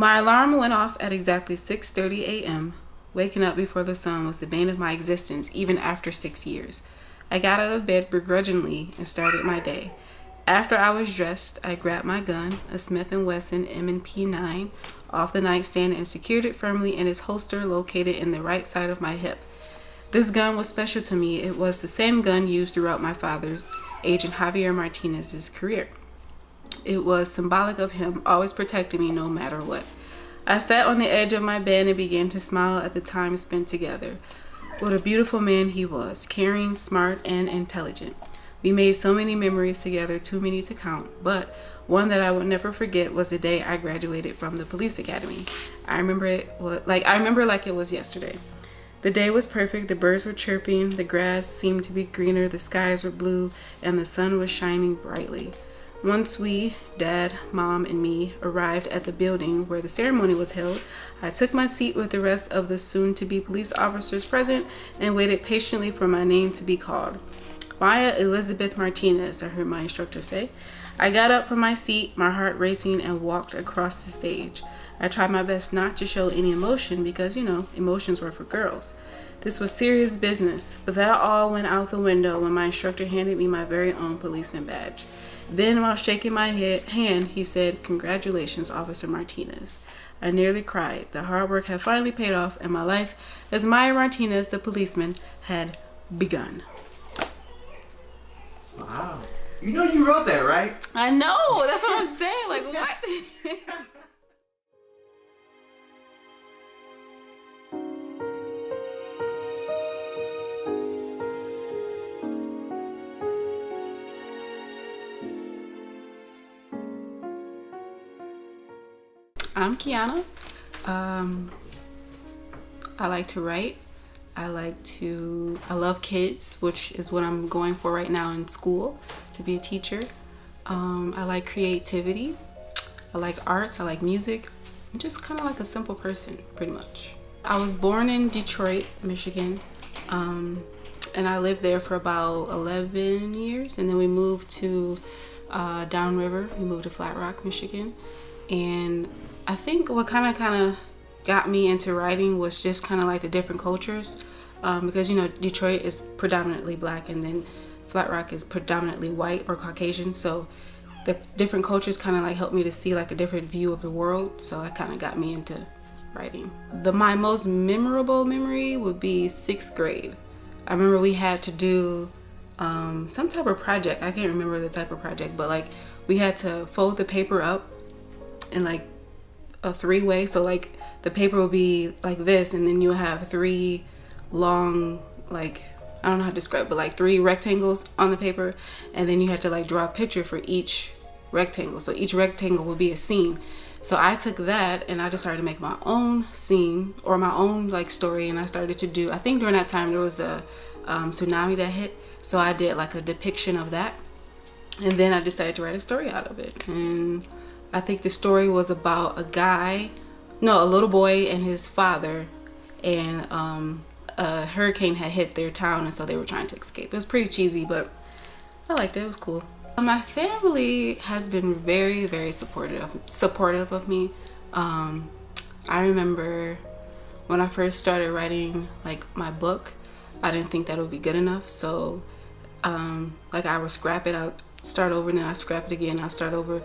My alarm went off at exactly 6:30 a.m. Waking up before the sun was the bane of my existence, even after 6 years. I got out of bed begrudgingly and started my day. After I was dressed, I grabbed my gun, a Smith & Wesson M&P 9, off the nightstand and secured it firmly in its holster located in the right side of my hip. This gun was special to me. It was the same gun used throughout my father's, Agent Javier Martinez's, career. It was symbolic of him always protecting me no matter what. I sat on the edge of my bed and began to smile at the time spent together. What a beautiful man he was, caring, smart, and intelligent. We made so many memories together, too many to count, but one that I would never forget was the day I graduated from the police academy. I remember like it was yesterday. The day was perfect. The birds were chirping, the grass seemed to be greener, the skies were blue, and the sun was shining brightly. Once we, Dad, Mom, and me, arrived at the building where the ceremony was held, I took my seat with the rest of the soon-to-be police officers present and waited patiently for my name to be called. Maya Elizabeth Martinez, I heard my instructor say. I got up from my seat, my heart racing, and walked across the stage. I tried my best not to show any emotion because, emotions were for girls. This was serious business, but that all went out the window when my instructor handed me my very own policeman badge. Then, while shaking my hand, he said, "Congratulations, Officer Martinez." I nearly cried. The hard work had finally paid off, and my life as Maya Martinez, the policeman, had begun. Wow. You know you wrote that, right? I know. That's what I'm saying. Like, what? I'm Kianna. I like to write. I love kids, which is what I'm going for right now in school, to be a teacher. I like creativity. I like arts. I like music. I'm just kind of like a simple person, pretty much. I was born in Detroit, Michigan, and I lived there for about 11 years, and then we moved to downriver. We moved to Flat Rock, Michigan, and I think what kind of got me into writing was just kind of like the different cultures, because Detroit is predominantly black and then Flat Rock is predominantly white or Caucasian, so the different cultures kind of like helped me to see like a different view of the world, so that kind of got me into writing. My most memorable memory would be 6th grade. I remember we had to do some type of project. I can't remember the type of project, but like we had to fold the paper up in like a 3-way, so like the paper will be like this, and then you'll have 3 long, like, I don't know how to describe it, but like 3 rectangles on the paper, and then you have to like draw a picture for each rectangle, so each rectangle will be a scene. So I took that and I decided to make my own scene or my own like story, and I started to do, I think during that time there was a tsunami that hit, so I did like a depiction of that, and then I decided to write a story out of it. And I think the story was about a little boy and his father, and a hurricane had hit their town, and so they were trying to escape. It was pretty cheesy, but I liked it. It was cool. My family has been very, very supportive of me. I remember when I first started writing like my book, I didn't think that it would be good enough, so like I would scrap it, I'd start over, and then I scrap it again, I'd start over.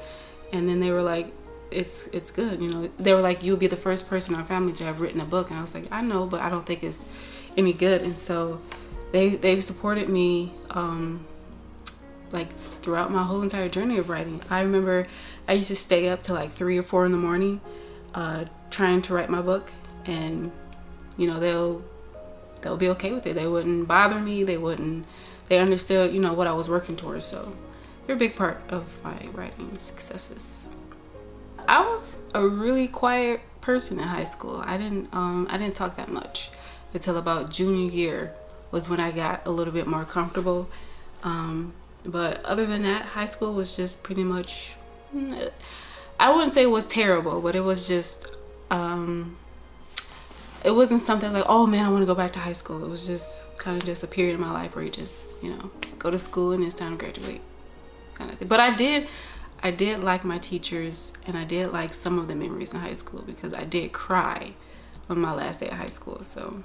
And then they were like, it's good, They were like, you'll be the first person in our family to have written a book. And I was like, I know, but I don't think it's any good. And so they've supported me like throughout my whole entire journey of writing. I remember I used to stay up till like 3 or 4 in the morning trying to write my book, and they'll be okay with it. They wouldn't bother me. They understood what I was working towards. So they're a big part of my writing successes. I was a really quiet person in high school. I didn't talk that much until about junior year was when I got a little bit more comfortable. But other than that, high school was just pretty much, I wouldn't say it was terrible, but it was just, it wasn't something like, oh man, I want to go back to high school. It was just kind of just a period in my life where you just, go to school and it's time to graduate kind of thing. But I I did like my teachers, and I did like some of the memories in high school, because I did cry on my last day of high school. So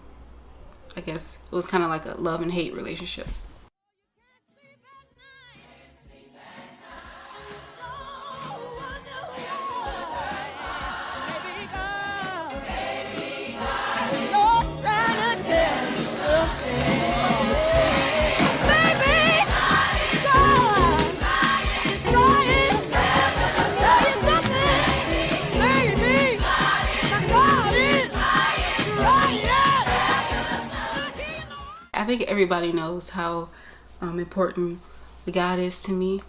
I guess it was kind of like a love and hate relationship. I think everybody knows how important God is to me.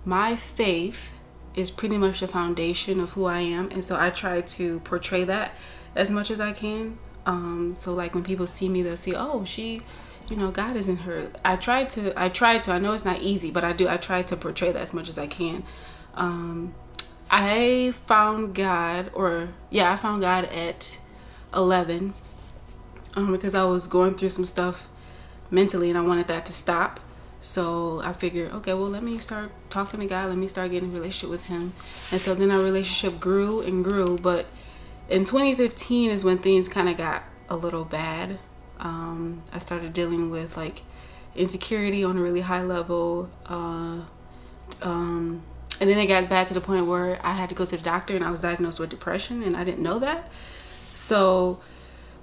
My faith is pretty much the foundation of who I am, and so I try to portray that as much as I can. So like when people see me, they'll see, oh, she, you know, God is in her. I try to. I know it's not easy, but I try to portray that as much as I can. I found God, I found God at 11. Because I was going through some stuff mentally, and I wanted that to stop. So I figured, okay, well, let me start talking to God. Let me start getting a relationship with him. And so then our relationship grew and grew. But in 2015 is when things kind of got a little bad. I started dealing with like insecurity on a really high level. And then it got bad to the point where I had to go to the doctor, and I was diagnosed with depression, and I didn't know that. So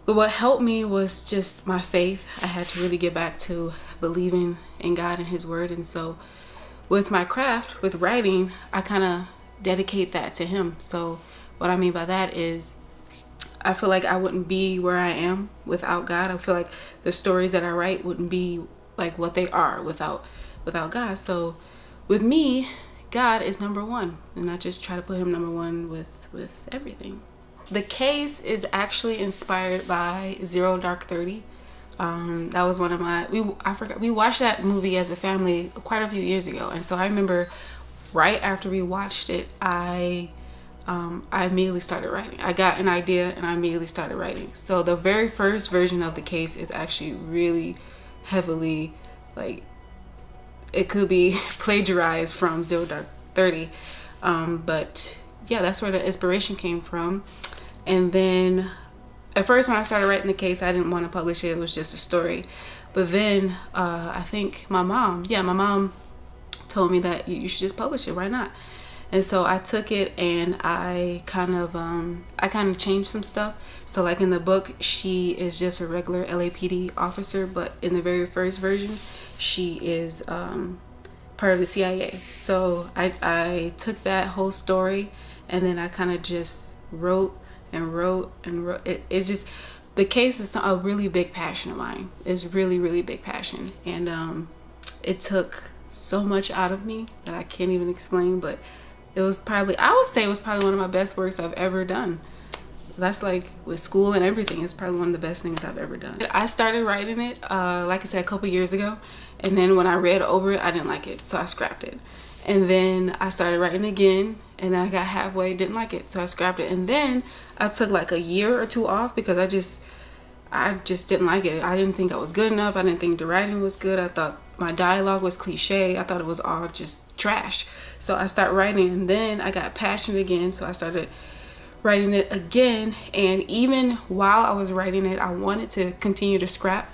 what helped me was just my faith. I had to really get back to believing in God and his word. And so with my craft, with writing, I kind of dedicate that to him. So what I mean by that is I feel like I wouldn't be where I am without God. I feel like the stories that I write wouldn't be like what they are without God. So with me, God is number one, and I just try to put him number one with everything. The case is actually inspired by Zero Dark 30. That was one of my, we watched that movie as a family quite a few years ago. And so I remember right after we watched it, I immediately started writing. I got an idea and I immediately started writing. So the very first version of the case is actually really heavily, like, it could be plagiarized from Zero Dark 30. But yeah, that's where the inspiration came from. And then at first when I started writing the case, I didn't want to publish it. It was just a story. But then I think my mom told me that you should just publish it. Why not? And so I took it and I kind of changed some stuff. So like in the book, she is just a regular LAPD officer, but in the very first version, she is part of the CIA. So I took that whole story and then I kind of just wrote. It just, the case is a really big passion of mine. It's really, really big passion. And it took so much out of me that I can't even explain, but it was probably, I would say it was probably one of my best works I've ever done. That's like with school and everything, it's probably one of the best things I've ever done. I started writing it, like I said, a couple years ago. And then when I read over it, I didn't like it, so I scrapped it. And then I started writing again, and then I got halfway, didn't like it, so I scrapped it. And then I took like a year or two off because I just didn't like it. I didn't think I was good enough. I didn't think the writing was good. I thought my dialogue was cliche. I thought it was all just trash. So I started writing, and then I got passionate again, so I started writing it again. And even while I was writing it, I wanted to continue to scrap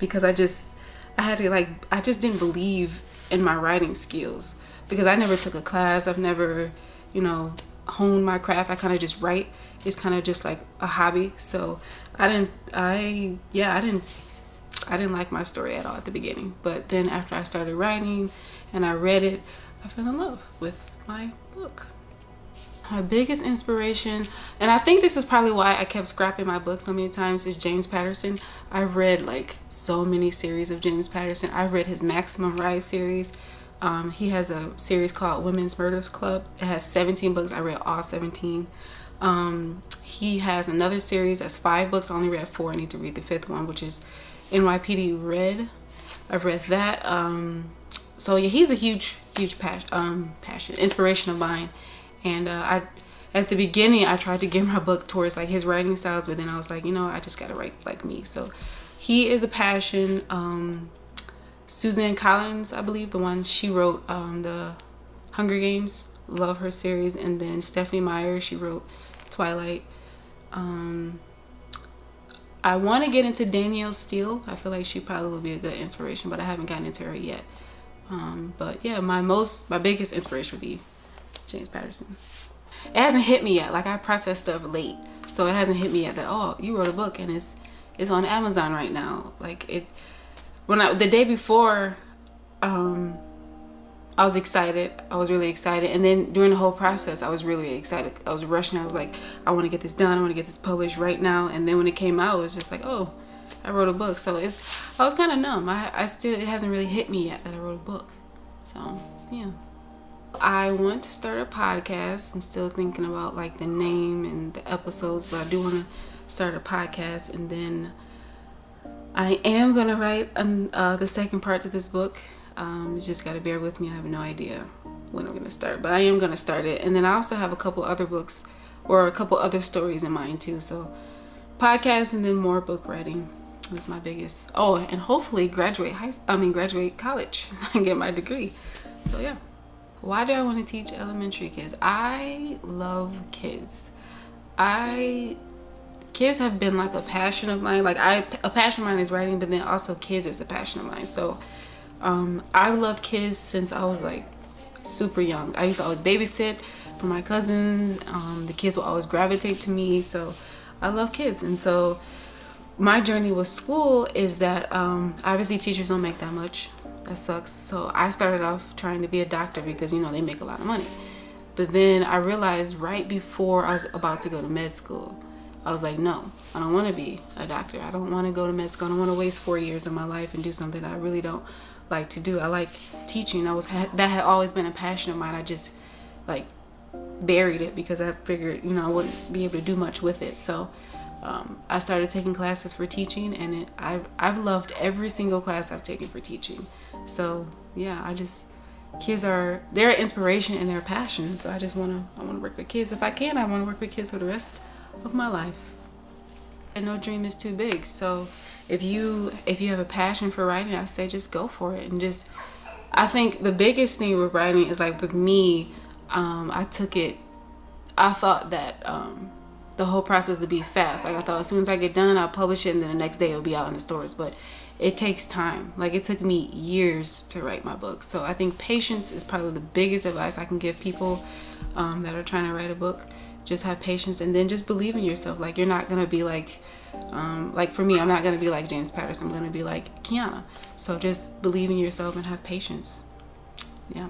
because I just didn't believe in my writing skills, because I never took a class. I've never, honed my craft. I kind of just write. It's kind of just like a hobby. So I didn't like my story at all at the beginning. But then after I started writing and I read it, I fell in love with my book. My biggest inspiration, and I think this is probably why I kept scrapping my book so many times, is James Patterson. I've read like so many series of James Patterson. I've read his Maximum Rise series. He has a series called Women's Murders Club. It has 17 books. I read all 17. He has another series that's 5 books. I only read 4. I need to read the 5th one, which is NYPD Red. I've read that. So yeah, he's a huge passion, inspiration of mine. And at the beginning, I tried to gear my book towards like his writing styles, but then I was like, I just gotta write like me. So he is a passion. Suzanne Collins, I believe, the one she wrote the Hunger Games. Love her series. And then Stephanie Meyer, she wrote Twilight. I want to get into Danielle Steele. I feel like she probably would be a good inspiration, but I haven't gotten into her yet. But yeah, my biggest inspiration would be James Patterson. It hasn't hit me yet. Like, I process stuff late, so it hasn't hit me yet that, oh, you wrote a book and it's on Amazon right now. Like, the day before, I was excited. I was really excited. And then during the whole process, I was really excited. I was rushing. I was like, I want to get this done. I want to get this published right now. And then when it came out, it was just like, oh, I wrote a book. So I was kind of numb. It hasn't really hit me yet that I wrote a book. So, yeah. I want to start a podcast. I'm still thinking about like the name and the episodes, but I do want to start a podcast. And then I am going to write the second part to this book. You just got to bear with me. I have no idea when I'm going to start, but I am going to start it. And then I also have a couple other books or a couple other stories in mind too. So podcast and then more book writing is my biggest. Oh, and hopefully graduate college so I can get my degree. So yeah. Why do I want to teach elementary kids? I love kids. Kids have been like a passion of mine. Like a passion of mine is writing, but then also kids is a passion of mine. So I've loved kids since I was like super young. I used to always babysit for my cousins. The kids will always gravitate to me. So I love kids. And so my journey with school is that obviously teachers don't make that much. That sucks. So I started off trying to be a doctor because, they make a lot of money. But then I realized right before I was about to go to med school, I was like, no, I don't want to be a doctor. I don't want to go to med school. I don't want to waste 4 years of my life and do something that I really don't like to do. I like teaching. That had always been a passion of mine. I just like buried it because I figured, I wouldn't be able to do much with it. So I started taking classes for teaching, and I've loved every single class I've taken for teaching. So yeah, kids are their inspiration and their passion. So I want to work with kids. If I can, I want to work with kids for the rest of my life. And no dream is too big. So if you have a passion for writing, I say just go for it. And I think the biggest thing with writing is like with me, I thought that the whole process would be fast. Like I thought as soon as I get done, I'll publish it and then the next day it'll be out in the stores. But it takes time. Like it took me years to write my book. So I think patience is probably the biggest advice I can give people that are trying to write a book. Just have patience and then just believe in yourself. Like you're not gonna be like for me, I'm not gonna be like James Patterson. I'm gonna be like Kianna. So just believe in yourself and have patience. Yeah.